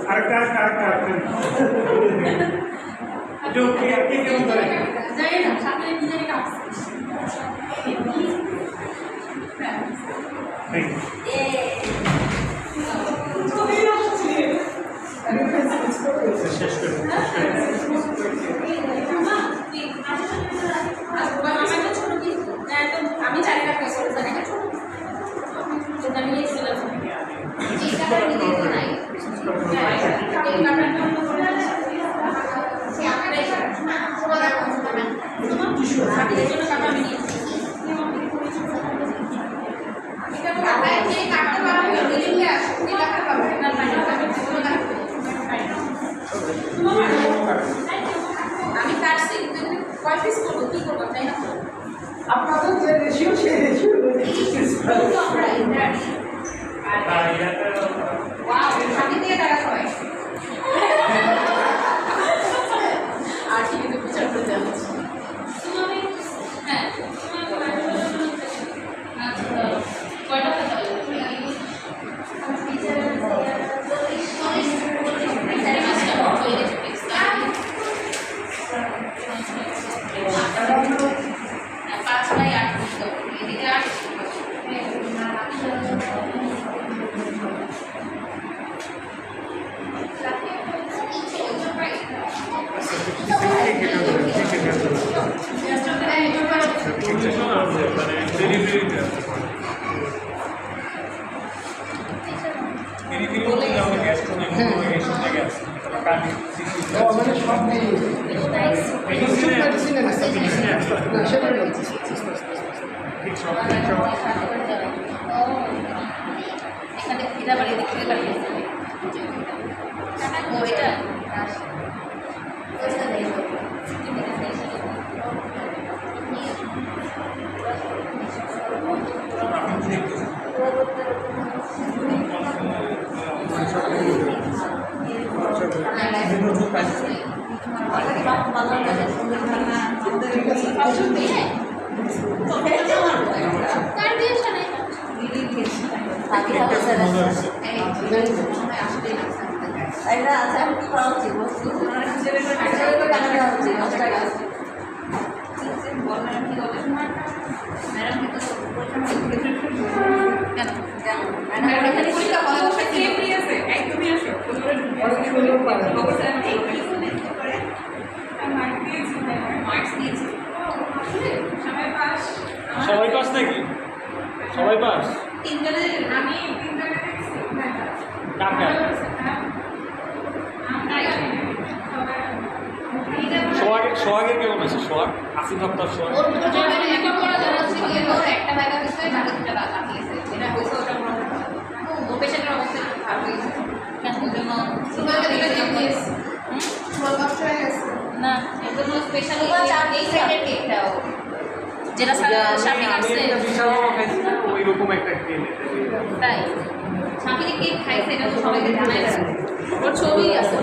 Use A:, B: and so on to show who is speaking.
A: আরেকটা একটু আপনি কেমন করে
B: জানি না সামনে নিজেরই কাটছে
A: শেষ করে
B: আমি চারি টাকা আমি কাটছি কয় পিস করবো কি করবো তাই না
C: আপনাদের যে রেশিও সেই রেশিও
B: সাথে দিয়ে টাকা সবাই আর কি কিন্তু বিচার করতে যাচ্ছি হ্যাঁ কয়টা
C: মানে সব নেই সেটা বলছি
B: এখানে ফিরা বাড়ি দেখতে পারি ও এটা
A: সবাই পাস নাকি সবাই পাস সোহাগের কেমন আছে সোহাগ আসিফ আফতার সোহাগ
B: একটা ভাইবা দিচ্ছে বাকি দুটা বাকি আছে এটা হইছে ওটা ও পেশেন্টের অবস্থা খারাপ হয়েছে কেন জন্য না এর জন্য স্পেশালি এই সাইডের কেকটাও যেটা সামনে আসছে
A: ওই রকম একটা কেক
B: তাই সামনে কেক খাইছে এটা তো সবাইকে জানাই ওর ছবি আছে